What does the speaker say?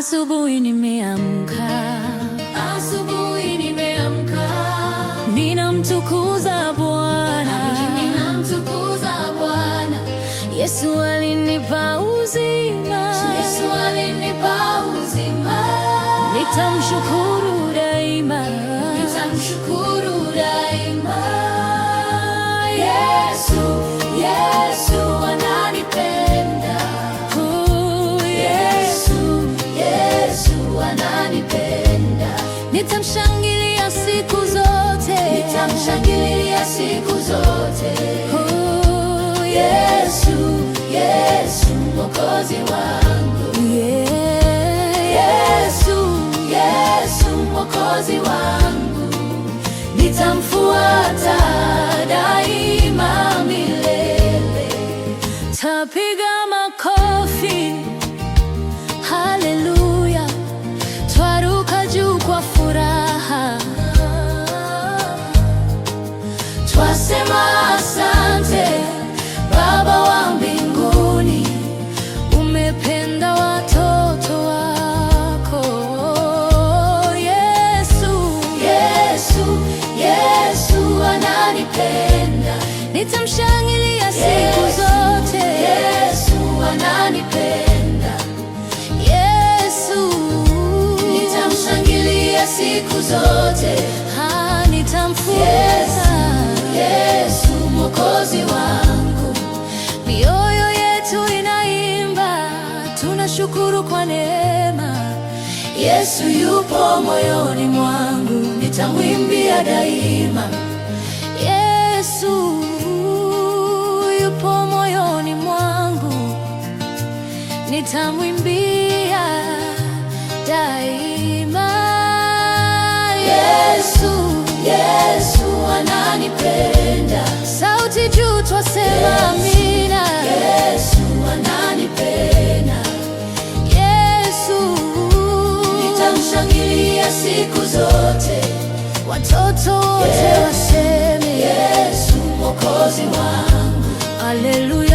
Asubuhi nimeamka, ninamtukuza Bwana, Yesu alinipa uzima, nitamshukuru daima, Yesu ananipenda, Yesu ananipenda. Nitamshangilia siku zote, Yesu Mwokozi wangu, Yesu Mwokozi wangu. Nitamfuata daima milele. Tapiga makofi, haleluya, twaruka juu kwa furaha, twasema asante Baba wa mbinguni, umependa watoto wako. Yesu ananipenda, nitamshangilia siku zote. Yesu ananipenda, nitamshangilia siku zote. Nitamfuata Yesu Mwokozi wangu. Mioyo yetu inaimba, tunashukuru kwa neema. Yesu yupo moyoni mwangu, nitamwimbia daima. Yesu yupo moyoni mwangu, nitamwimbia daima. Yesu ananipenda, sauti juu twasema amina. Yesu ananipenda, nitamshangilia siku zote. Watoto wote waseme Yesu Mwokozi wangu, haleluya.